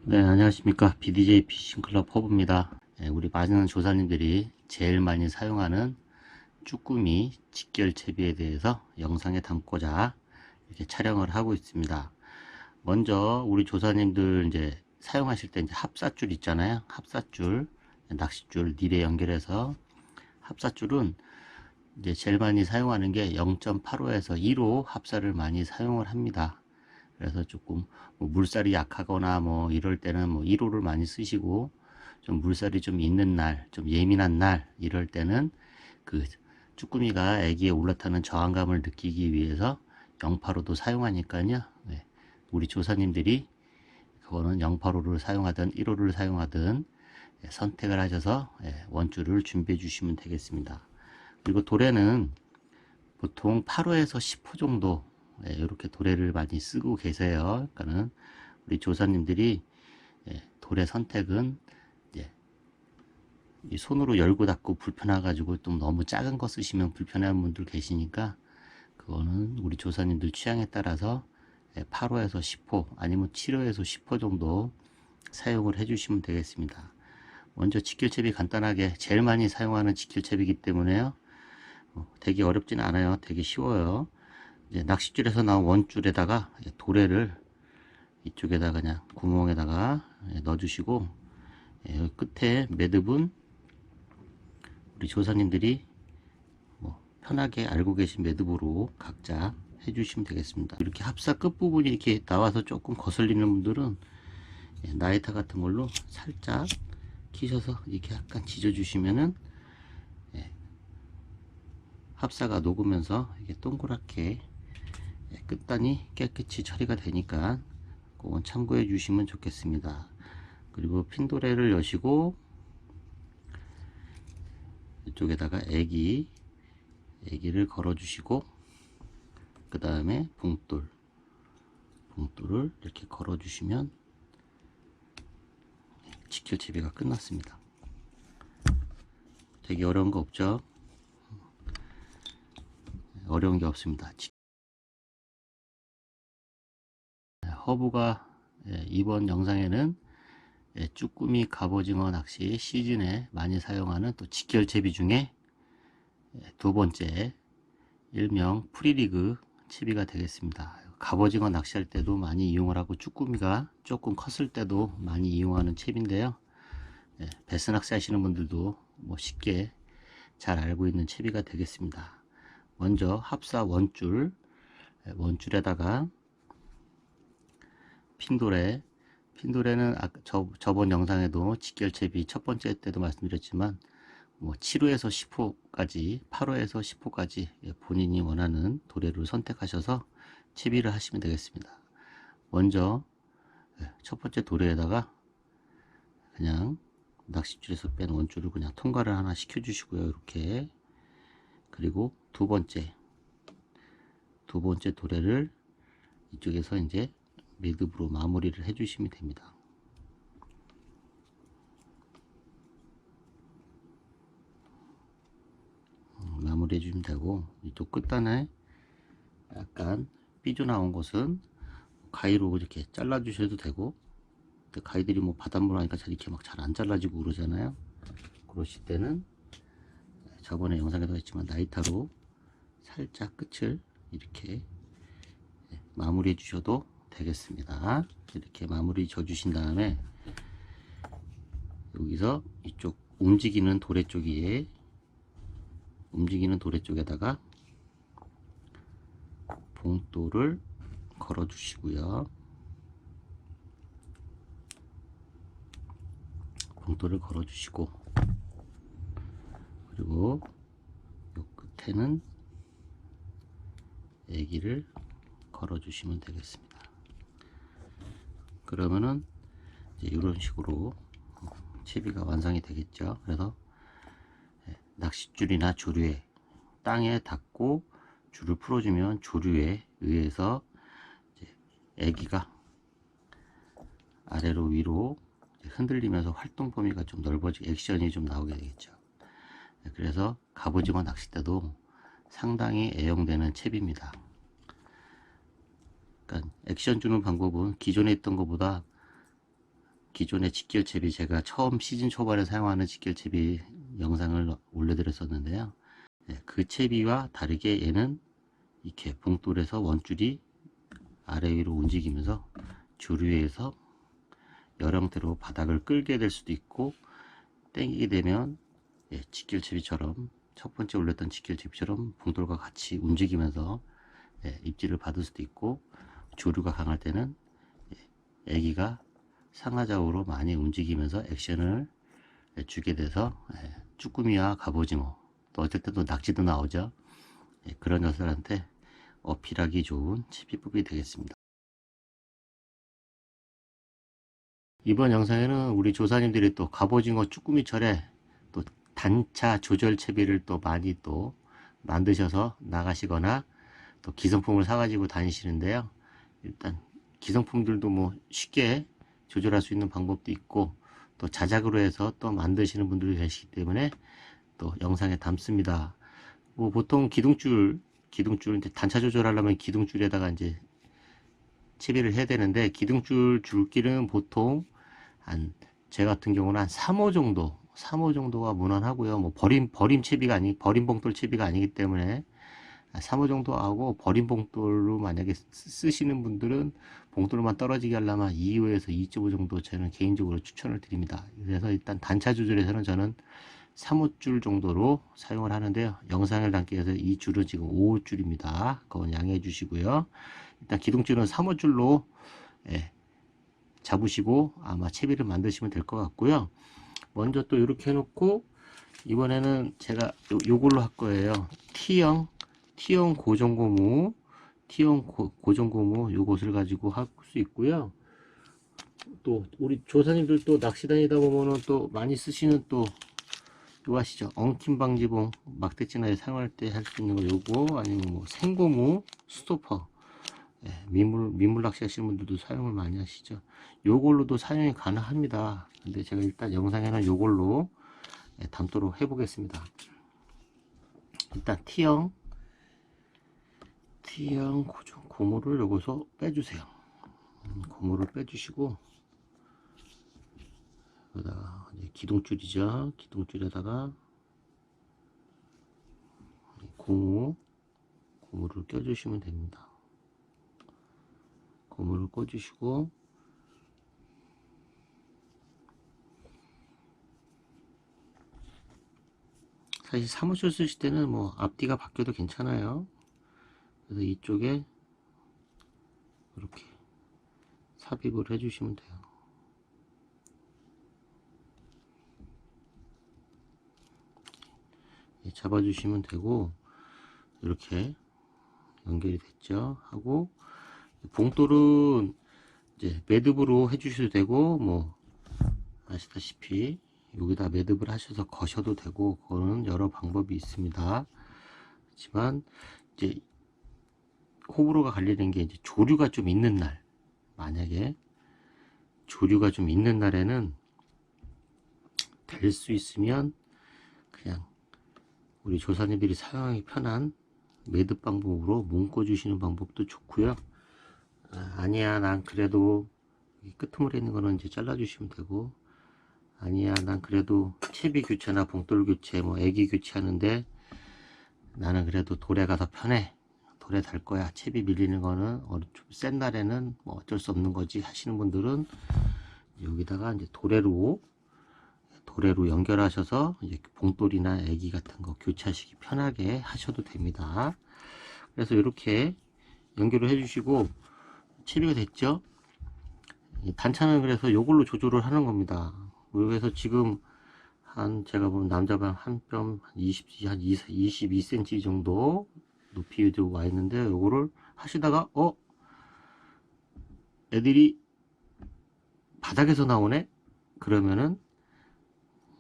네, 안녕하십니까. BDJ 피싱클럽 허브입니다. 네, 우리 많은 조사님들이 제일 많이 사용하는 쭈꾸미 직결채비에 대해서 영상에 담고자 이렇게 촬영을 하고 있습니다. 먼저 우리 조사님들 이제 사용하실 때 이제 합사줄 있잖아요. 합사줄, 낚싯줄, 닐에 연결해서 합사줄은 이제 제일 많이 사용하는 게 0.85에서 1호 합사를 많이 사용을 합니다. 그래서 조금 뭐 물살이 약하거나 뭐 이럴 때는 뭐 1호를 많이 쓰시고, 좀 물살이 좀 있는 날, 좀 예민한 날 이럴 때는 그 쭈꾸미가 애기에 올라타는 저항감을 느끼기 위해서 085도 사용하니까요. 네. 우리 조사님들이 그거는 085를 사용하든 1호를 사용하든 선택을 하셔서 원줄을 준비해 주시면 되겠습니다. 그리고 도래는 보통 8호에서 10호 정도 이렇게 도래를 많이 쓰고 계세요. 그러니까는 우리 조사님들이 도래 선택은 이 손으로 열고 닫고 불편해가지고 좀 너무 작은 거 쓰시면 불편한 분들 계시니까, 그거는 우리 조사님들 취향에 따라서 8호에서 10호 아니면 7호에서 10호 정도 사용을 해주시면 되겠습니다. 먼저 직결채비 간단하게 제일 많이 사용하는 직결채비이기 때문에요. 되게 어렵진 않아요. 되게 쉬워요. 이제 낚싯줄에서 나온 원줄에다가 도래를 이쪽에다가 그냥 구멍에다가 넣어주시고, 여기 끝에 매듭은 우리 조사님들이 뭐 편하게 알고 계신 매듭으로 각자 해주시면 되겠습니다. 이렇게 합사 끝부분이 이렇게 나와서 조금 거슬리는 분들은 나이타 같은 걸로 살짝 키셔서 이렇게 약간 지져주시면은 합사가 녹으면서 이게 동그랗게 끝단이 깨끗이 처리가 되니까 그건 참고해 주시면 좋겠습니다. 그리고 핀도레를 여시고 이쪽에다가 애기를 걸어 주시고, 그 다음에 봉돌을 이렇게 걸어 주시면 직결채비가 끝났습니다. 되게 어려운 거 없죠? 어려운 게 없습니다. 허브가 이번 영상에는 쭈꾸미 갑오징어 낚시 시즌에 많이 사용하는 또 직결채비 중에 두 번째, 일명 프리리그 채비가 되겠습니다. 갑오징어 낚시할 때도 많이 이용을 하고, 쭈꾸미가 조금 컸을 때도 많이 이용하는 채비인데요. 베스 낚시 하시는 분들도 뭐 쉽게 잘 알고 있는 채비가 되겠습니다. 먼저 합사 원줄에다가 핀도레는 저번 영상에도 직결채비 첫 번째 때도 말씀드렸지만, 뭐 7호에서 10호까지 8호에서 10호까지 본인이 원하는 도래를 선택하셔서 채비를 하시면 되겠습니다. 먼저 첫 번째 도래에다가 그냥 낚싯줄에서 뺀 원줄을 그냥 통과를 하나 시켜 주시고요, 이렇게. 그리고 두 번째 도래를 이쪽에서 이제 매듭으로 마무리를 해 주시면 됩니다. 마무리 해주시면 되고, 이쪽 끝단에 약간 삐져나온 곳은 가위로 이렇게 잘라 주셔도 되고, 가위들이 뭐 바닷물 하니까 잘 이렇게 막 잘 안 잘라지고 그러잖아요. 그러실 때는 저번에 영상에도 했지만 나이타로 살짝 끝을 이렇게 마무리해 주셔도 되겠습니다. 이렇게 마무리 줘 주신 다음에 여기서 이쪽 움직이는 도래 쪽에다가 봉돌을 걸어 주시고요. 봉돌을 걸어 주시고, 그리고 요 끝에는 애기를 걸어 주시면 되겠습니다. 그러면은 이제 이런 식으로 채비가 완성이 되겠죠. 그래서 낚싯줄이나 조류에 땅에 닿고 줄을 풀어주면 조류에 의해서 애기가 아래로 위로 흔들리면서 활동 범위가 좀 넓어지고 액션이 좀 나오게 되겠죠. 그래서 갑오징어 낚시 때도 상당히 애용되는 채비입니다. 그러니까 액션 주는 방법은 기존에 있던 것보다 기존의 직결채비, 제가 처음 시즌 초반에 사용하는 직결채비 영상을 올려드렸었는데요. 그 채비와 다르게 얘는 이렇게 봉돌에서 원줄이 아래 위로 움직이면서 조류에서 여러 형태로 바닥을 끌게 될 수도 있고, 당기게 되면 직결채비처럼 첫 번째 올렸던 직결채비처럼 봉돌과 같이 움직이면서 입질을 받을 수도 있고, 조류가 강할 때는 애기가 상하좌우로 많이 움직이면서 액션을 주게 돼서 쭈꾸미와 갑오징어, 또 어쩔 때도 낙지도 나오죠. 그런 녀석들한테 어필하기 좋은 채비법이 되겠습니다. 이번 영상에는 우리 조사님들이 또 갑오징어 쭈꾸미철에 또 단차 조절 채비를 또 많이 또 만드셔서 나가시거나 또 기성품을 사가지고 다니시는데요. 일단 기성품들도 뭐 쉽게 조절할 수 있는 방법도 있고, 또 자작으로 해서 또 만드시는 분들이 계시기 때문에 또 영상에 담습니다. 뭐 보통 기둥줄 이제 단차 조절하려면 기둥줄에다가 이제 채비를 해야 되는데, 기둥줄 줄기는 보통 제 같은 경우는 한 3호 정도가 무난하고요. 뭐 버림 채비가 버림 봉돌 채비가 아니기 때문에 3호 정도 하고, 버림 봉돌로 만약에 쓰시는 분들은 봉돌만 떨어지게 하려면 2호에서 2.5 정도 저는 개인적으로 추천을 드립니다. 그래서 일단 단차 조절에서는 저는 3호 줄 정도로 사용을 하는데요. 영상을 담기 위해서 이 줄은 지금 5호 줄입니다. 그건 양해해 주시고요. 일단 기둥줄은 3호 줄로 잡으시고 아마 채비를 만드시면 될 것 같고요. 먼저 또 이렇게 해놓고, 이번에는 제가 요걸로 할 거예요. T형 고정고무, 요것을 가지고 할 수 있고요. 또 우리 조사님들 또 낚시 다니다 보면은 또 많이 쓰시는 또 이거 아시죠? 엉킴 방지봉, 막대지나에 사용할 때 할 수 있는 거 요거, 아니면 뭐 생고무 스토퍼, 민물 낚시 하시는 분들도 사용을 많이 하시죠. 요걸로도 사용이 가능합니다. 근데 제가 일단 영상에는 요걸로 담도록 해 보겠습니다. 일단 T형 고무를 여기서 빼주세요. 고무를 빼주시고, 여기다가 기둥줄이죠. 기둥줄에다가 고무를 껴주시면 됩니다. 고무를 꽂으시고, 사실 사무실 쓰실 때는 뭐 앞뒤가 바뀌어도 괜찮아요. 그래서 이쪽에 이렇게 삽입을 해주시면 돼요. 잡아주시면 되고, 이렇게 연결이 됐죠. 하고, 봉돌은 이제 매듭으로 해주셔도 되고, 뭐 아시다시피 여기다 매듭을 하셔서 거셔도 되고, 그거는 여러 방법이 있습니다. 하지만 이제 호불호가 갈리는 게, 이제 조류가 좀 있는 날, 만약에 조류가 좀 있는 날에는 될 수 있으면 그냥 우리 조사님들이 사용하기 편한 매듭 방법으로 묶어 주시는 방법도 좋고요. 아니야 난 그래도 끄트머리 있는 거는 이제 잘라 주시면 되고, 아니야 난 그래도 채비 교체나 봉돌 교체, 뭐 애기 교체하는데 나는 그래도 도래가 더 편해, 도래 달 거야, 채비 밀리는 거는 좀 센 날에는 뭐 어쩔 수 없는 거지 하시는 분들은 여기다가 이제 도래로 연결하셔서 이제 봉돌이나 애기 같은 거 교체하시기 편하게 하셔도 됩니다. 그래서 이렇게 연결을 해주시고, 채비가 됐죠. 단차는 그래서 이걸로 조절을 하는 겁니다. 그래서 지금 제가 보면 남자방 한 뼘 22cm 정도 높이로 와 있는데, 요거를 하시다가 애들이 바닥에서 나오네, 그러면은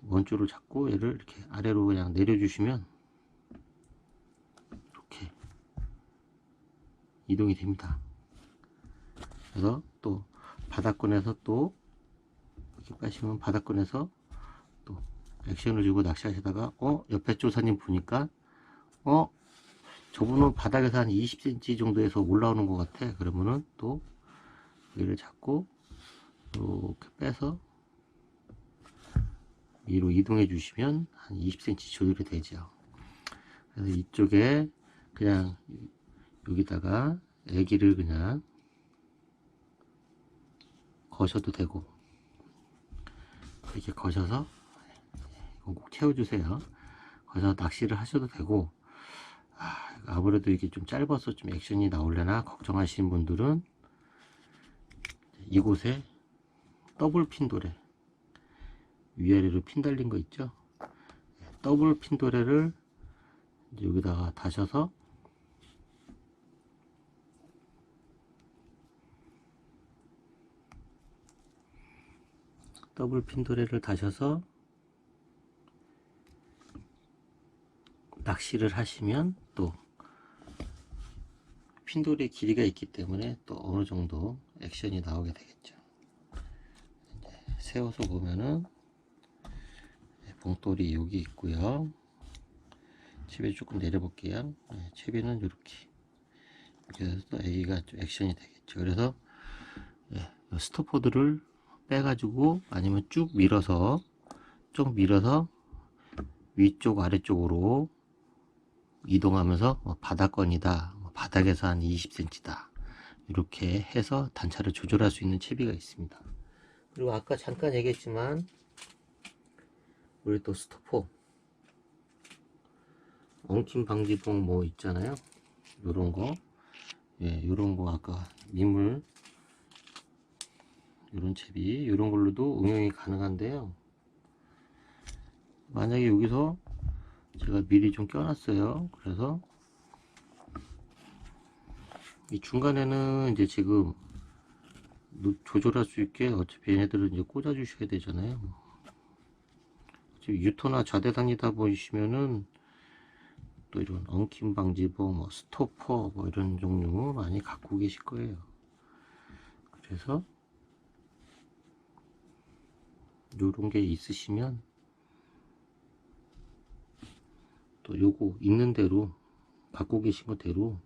원줄을 잡고 얘를 이렇게 아래로 그냥 내려주시면 이렇게 이동이 됩니다. 그래서 또 바닥권에서 또 이렇게 빠시면 바닥권에서 또 액션을 주고 낚시하시다가 옆에 조사님 보니까 저분은 바닥에서 한 20cm 정도에서 올라오는 것 같아. 그러면은 또 얘를 잡고 이렇게 빼서 위로 이동해 주시면 한 20cm 조절이 되죠. 그래서 이쪽에 그냥 여기다가 애기를 그냥 거셔도 되고, 이렇게 거셔서 이거 꼭 채워주세요. 거기서 낚시를 하셔도 되고, 아무래도 이게 좀 짧아서 좀 액션이 나오려나 걱정하시는 분들은 이곳에 더블 핀도레, 위아래로 핀 달린 거 있죠? 더블 핀도레를 여기다가 다셔서 더블 핀도레를 다셔서 낚시를 하시면 또 핀도레 길이가 있기 때문에 또 어느 정도 액션이 나오게 되겠죠. 이제 세워서 보면은 봉돌이 여기 있고요. 채비 조금 내려볼게요. 채비는 이렇게 해서 A가 좀 액션이 되겠죠. 그래서 스토퍼들을 빼가지고 아니면 쭉 밀어서 위쪽 아래쪽으로 이동하면서 바닥권이다, 바닥에서 한 20cm다, 이렇게 해서 단차를 조절할 수 있는 채비가 있습니다. 그리고 아까 잠깐 얘기했지만 우리 또 스토퍼 엉킴 방지봉 뭐 있잖아요. 요런 거 아까 민물 요런 채비, 요런 걸로도 응용이 가능한데요. 만약에 여기서 제가 미리 좀 껴놨어요. 그래서 이 중간에는 이제 지금 조절할 수 있게 어차피 얘네들은 이제 꽂아 주셔야 되잖아요. 지금 유토나 좌대상이다 보시면은 또 이런 엉킴 방지봉, 뭐 스토퍼, 뭐 이런 종류 많이 갖고 계실 거예요. 그래서 요런 게 있으시면 또 요거 있는 대로 갖고 계신 거대로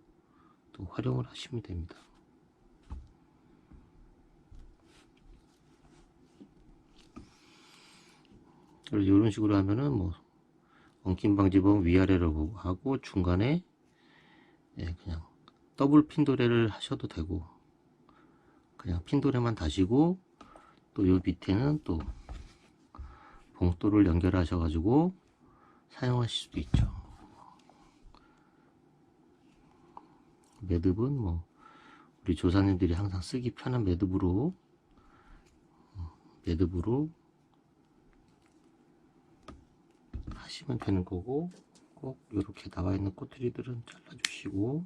또 활용을 하시면 됩니다. 그래서 이런 식으로 하면은 뭐 엉킴 방지봉 위아래로 하고 중간에 그냥 더블 핀도레를 하셔도 되고, 그냥 핀도레만 다시고 또 요 밑에는 또 봉돌을 연결하셔 가지고 사용하실 수도 있죠. 매듭은 뭐 우리 조사님들이 항상 쓰기 편한 매듭으로 하시면 되는 거고, 꼭 이렇게 나와 있는 꼬투리들은 잘라 주시고,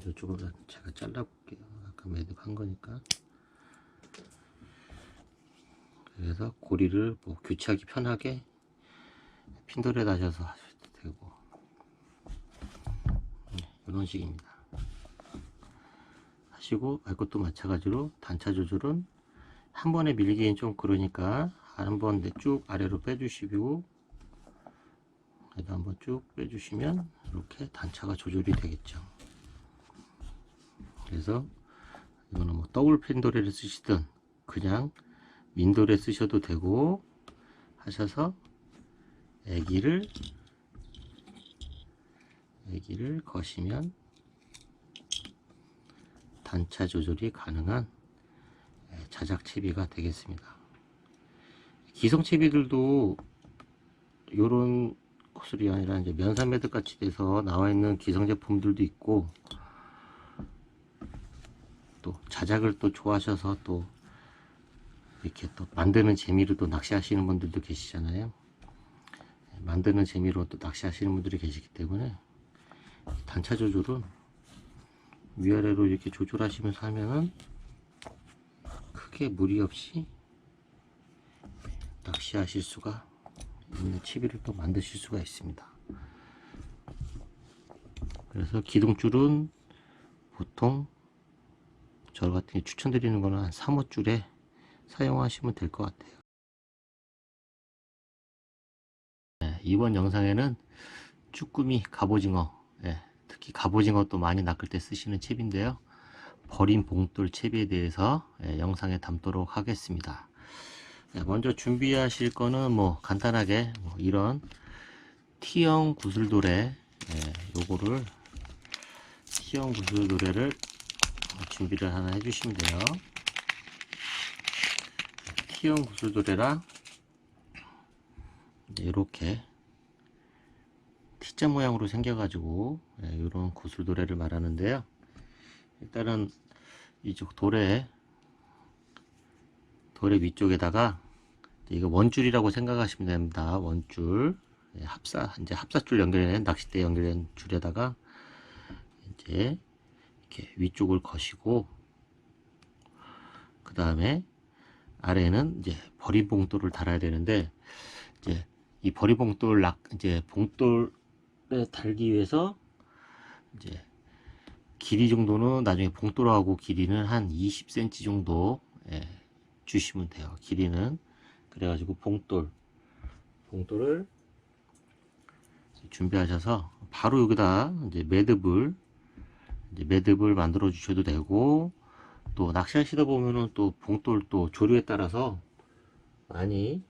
이쪽으로 제가 잘라 볼게요. 아까 매듭 한 거니까. 그래서 고리를 뭐 교체하기 편하게 핀돌에 다셔서 하셔도 되고, 이런 식입니다. 하시고 말것도 마찬가지로 단차 조절은 한 번에 밀기엔 좀 그러니까 한 번 쭉 아래로 빼주시고, 그래도 한번 쭉 빼주시면 이렇게 단차가 조절이 되겠죠. 그래서 이거는 뭐 더블 핀도레를 쓰시든 그냥 민도레 쓰셔도 되고 하셔서 애기를 거시면 단차 조절이 가능한 자작 채비가 되겠습니다. 기성 채비들도 요런 것이 아니라 이제 면산 매듭 같이 돼서 나와 있는 기성 제품들도 있고, 또 자작을 또 좋아하셔서 또 이렇게 또 만드는 재미로 또 낚시하시는 분들도 계시잖아요. 만드는 재미로 또 낚시하시는 분들이 계시기 때문에 단차 조절은 위아래로 이렇게 조절하시면서 하면은 크게 무리 없이 낚시하실 수가 있는 채비를 또 만드실 수가 있습니다. 그래서 기둥줄은 보통 저 같은 게 추천드리는 거는 한 3호줄에 사용하시면 될 것 같아요. 이번 영상에는 쭈꾸미 갑오징어 특히 갑오징어 또 많이 낚을 때 쓰시는 채비인데요. 버린 봉돌 채비에 대해서 영상에 담도록 하겠습니다. 먼저 준비하실 거는 뭐 간단하게 뭐 이런 T형 구슬도래, 요거를 T형 구슬도래를 준비를 하나 해주시면 돼요. T형 구슬도래랑 이렇게 T자 모양으로 생겨가지고 이런 구슬도래를 말하는데요. 일단은 이쪽 도래 위쪽에다가 이거 원줄이라고 생각하시면 됩니다. 원줄, 이제 합사줄 연결된 낚싯대 연결된 줄에다가 이제 이렇게 위쪽을 거시고, 그 다음에 아래에는 이제 버리봉돌을 달아야 되는데, 이제 이 버리봉돌 이제 봉돌에 달기 위해서 이제 길이 정도는 나중에 봉돌하고 길이는 한 20cm 정도 주시면 돼요. 길이는. 그래가지고 봉돌을 준비하셔서 바로 여기다 이제 매듭을 만들어 주셔도 되고, 또 낚시하시다 보면은 또 봉돌 또 조류에 따라서 많이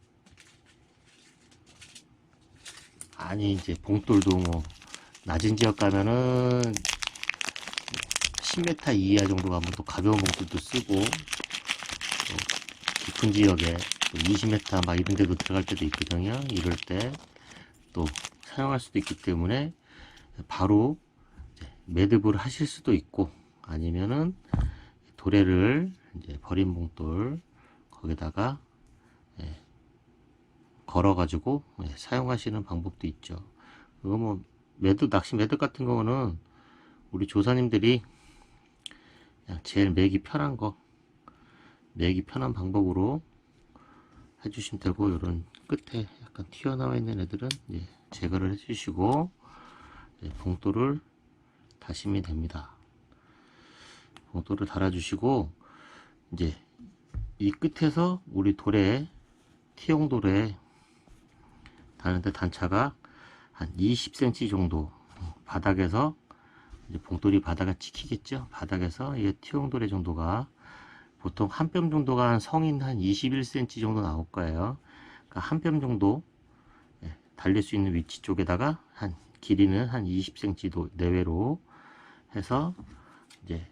이제 봉돌도 뭐 낮은 지역 가면은 10m 이하 정도 가면 또 가벼운 봉돌도 쓰고, 또 깊은 지역에 또 20m 막 이런 데도 들어갈 때도 있거든요. 이럴 때 또 사용할 수도 있기 때문에 바로 매듭을 하실 수도 있고, 아니면은 도래를 이제 버린 봉돌 거기다가 걸어 가지고 사용하시는 방법도 있죠. 그거 뭐 낚시 매듭 같은 거는 우리 조사님들이 그냥 제일 매기 편한 방법으로 해주시면 되고, 이런 끝에 약간 튀어나와 있는 애들은 제거를 해주시고 봉돌을 다시면 됩니다. 봉돌을 달아주시고, 이제 이 끝에서 우리 T형 돌에 다는데 단차가 한 20cm 정도, 바닥에서 이제 봉돌이 바닥에 찍히겠죠. 바닥에서 이 T형 돌의 정도가 보통 한 뼘 정도가 한 성인 한 21cm 정도 나올 거예요. 그러니까 한 뼘 정도 달릴 수 있는 위치 쪽에다가 한 길이는 한 20cm 내외로 해서 이제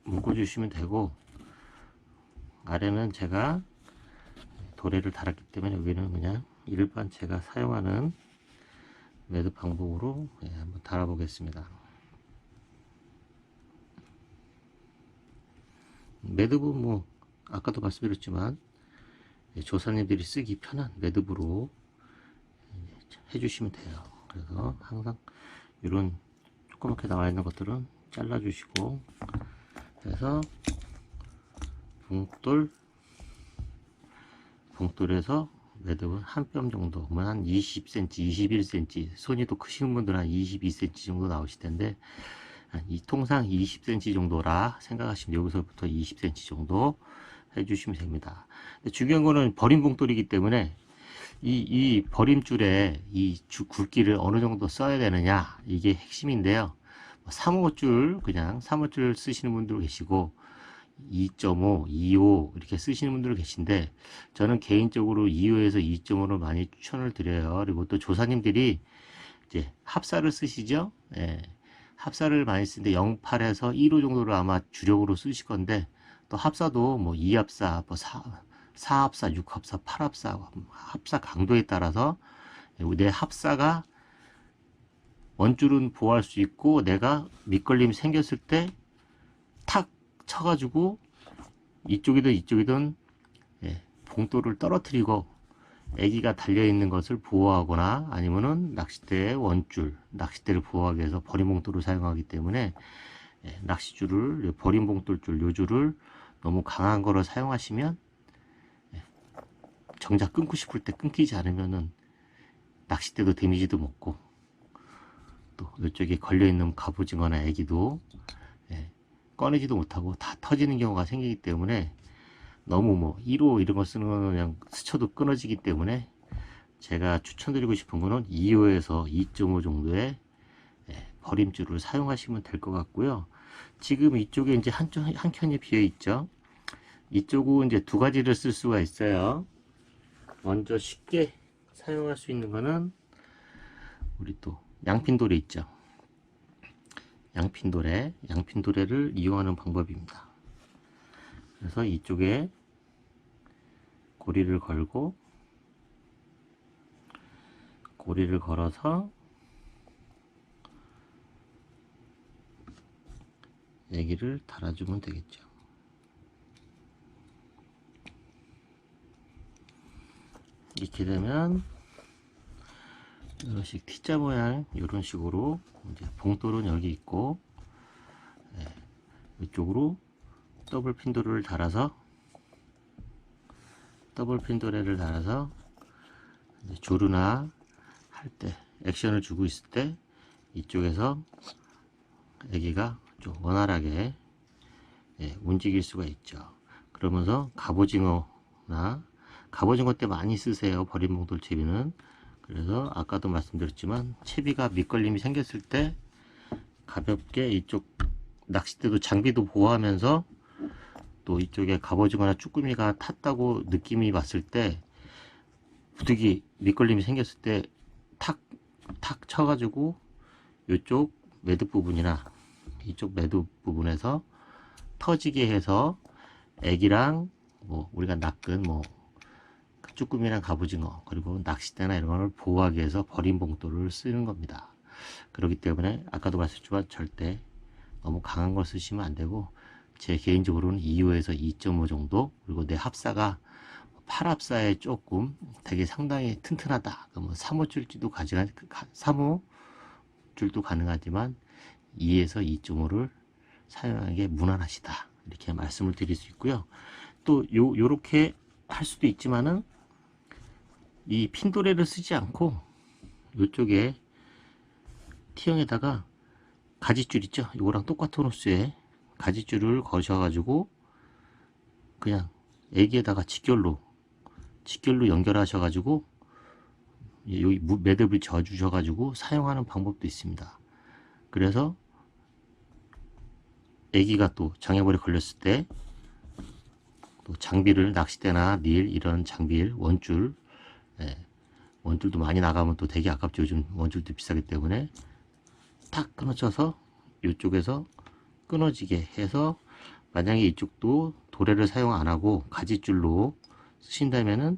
묶어 주시면 되고, 아래는 제가 도래를 달았기 때문에 여기는 그냥 일반 제가 사용하는 매듭 방법으로 한번 달아 보겠습니다. 매듭은 뭐 아까도 말씀드렸지만 조사님들이 쓰기 편한 매듭으로 해주시면 돼요. 그래서 항상 이런 조그맣게 나와 있는 것들은 잘라 주시고, 그래서 봉돌에서 매듭은 한 뼘 정도, 한 20cm, 21cm, 손이 또 크신 분들은 한 22cm 정도 나오실 텐데, 통상 20cm 정도라 생각하시면 여기서부터 20cm 정도 해주시면 됩니다. 근데 중요한 거는 버림 봉돌이기 때문에 이 버림줄에 이 굵기를 어느 정도 써야 되느냐, 이게 핵심인데요. 3호줄, 그냥 3호줄 쓰시는 분들 계시고 2.5, 2호 이렇게 쓰시는 분들 계신데, 저는 개인적으로 2호에서 2.5를 많이 추천을 드려요. 그리고 또 조사님들이 이제 합사를 쓰시죠. 합사를 많이 쓰는데 08에서 1호 정도를 아마 주력으로 쓰실 건데, 또 합사도 뭐 2합사, 뭐 4합사, 6합사, 8합사, 합사 강도에 따라서 내 합사가 원줄은 보호할 수 있고, 내가 밑걸림이 생겼을 때 탁 쳐가지고 이쪽이든 봉돌을 떨어뜨리고 애기가 달려있는 것을 보호하거나, 아니면은 낚싯대의 원줄, 낚싯대를 보호하기 위해서 버림봉돌을 사용하기 때문에 낚시줄을, 버림봉돌줄 요 줄을 너무 강한 거를 사용하시면 정작 끊고 싶을 때 끊기지 않으면은 낚싯대도 데미지도 먹고, 또 이쪽에 걸려있는 갑오징어나 애기도 꺼내지도 못하고 다 터지는 경우가 생기기 때문에, 너무 뭐 1호 이런 거 쓰는 거는 그냥 스쳐도 끊어지기 때문에 제가 추천드리고 싶은 거는 2호에서 2.5 정도의 버림줄을 사용하시면 될 것 같고요. 지금 이쪽에 이제 한 켠이 비어 있죠. 이쪽은 이제 두 가지를 쓸 수가 있어요. 먼저 쉽게 사용할 수 있는 거는 우리 또 양핀도레 있죠. 양핀도레를 이용하는 방법입니다. 그래서 이쪽에 고리를 걸어서 애기를 달아주면 되겠죠. 이렇게 되면 이런 식 T자 모양 이런 식으로 이제 봉돌은 여기 있고, 이쪽으로 더블 핀도레를 달아서 조르나 할 때 액션을 주고 있을 때 이쪽에서 애기가 좀 원활하게 움직일 수가 있죠. 그러면서 갑오징어 때 많이 쓰세요. 버림봉돌 채비는. 그래서 아까도 말씀드렸지만 채비가 밑걸림이 생겼을 때 가볍게 이쪽 낚싯대도 장비도 보호하면서 또 이쪽에 갑오징어나 쭈꾸미가 탔다고 느낌이 왔을 때 부득이 밑걸림이 생겼을 때 탁 쳐가지고 이쪽 매듭 부분이나 이쪽 매듭 부분에서 터지게 해서 애기랑 뭐 우리가 낚은 뭐 쭈꾸미랑 갑오징어 그리고 낚싯대나 이런 걸 보호하기 위해서 버림봉돌을 쓰는 겁니다. 그렇기 때문에 아까도 말씀드렸지만 절대 너무 강한 걸 쓰시면 안 되고, 제 개인적으로는 2호에서 2.5 정도, 그리고 내 합사가 8합사에 조금 되게 상당히 튼튼하다 그러면 3호 줄도 가능하지만 2에서 2.5를 사용하는 게 무난하시다, 이렇게 말씀을 드릴 수 있고요. 또 요렇게 할 수도 있지만은 이 핀도레를 쓰지 않고 이쪽에 T형에다가 가지줄 있죠. 이거랑 똑같은 호수에 가지줄을 거셔가지고 그냥 애기에다가 직결로 연결하셔가지고 여기 매듭을 져주셔가지고 사용하는 방법도 있습니다. 그래서 애기가 또 장애물에 걸렸을 때 또 장비를 낚싯대나 릴 이런 장비를 원줄도 많이 나가면 또 되게 아깝죠. 요즘 원줄도 비싸기 때문에 탁 끊어져서 이쪽에서 끊어지게 해서, 만약에 이쪽도 도래를 사용 안 하고 가지줄로 쓰신다면은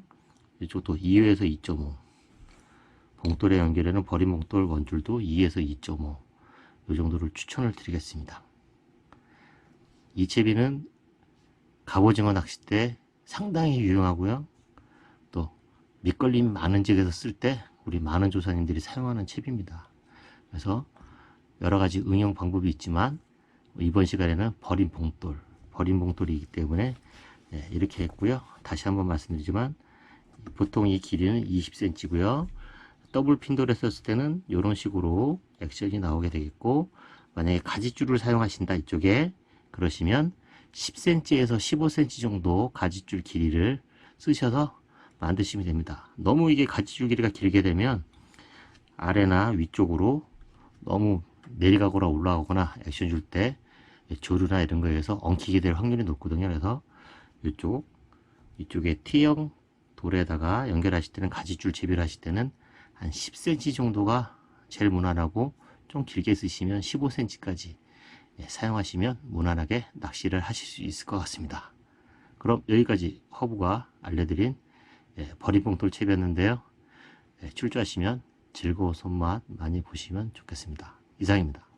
이쪽도 2에서 2.5 봉돌에 연결하는 버림봉돌 원줄도 2에서 2.5 이 정도를 추천을 드리겠습니다. 이 채비는 갑오징어 낚싯대 상당히 유용하고요. 또 밑걸림 많은 지역에서 쓸 때 우리 많은 조사님들이 사용하는 채비입니다. 그래서 여러가지 응용 방법이 있지만 이번 시간에는 버림봉돌이기 때문에 이렇게 했고요. 다시 한번 말씀드리지만 보통 이 길이는 20cm고요. 더블 핀돌에 썼을 때는 이런 식으로 액션이 나오게 되겠고, 만약에 가지줄을 사용하신다 이쪽에 그러시면 10cm에서 15cm 정도 가지줄 길이를 쓰셔서 만드시면 됩니다. 너무 이게 가지줄 길이가 길게 되면 아래나 위쪽으로 너무 내려가거나 올라가거나 액션 줄 때 조류나 이런 거에 의해서 엉키게 될 확률이 높거든요. 그래서 이쪽에 T형 돌에다가 연결하실 때는 가지줄 채비를 하실 때는 한 10cm 정도가 제일 무난하고, 좀 길게 쓰시면 15cm까지 사용하시면 무난하게 낚시를 하실 수 있을 것 같습니다. 그럼 여기까지 허브가 알려드린 버림봉돌 채비였는데요. 출조하시면 즐거운 손맛 많이 보시면 좋겠습니다. 이상입니다.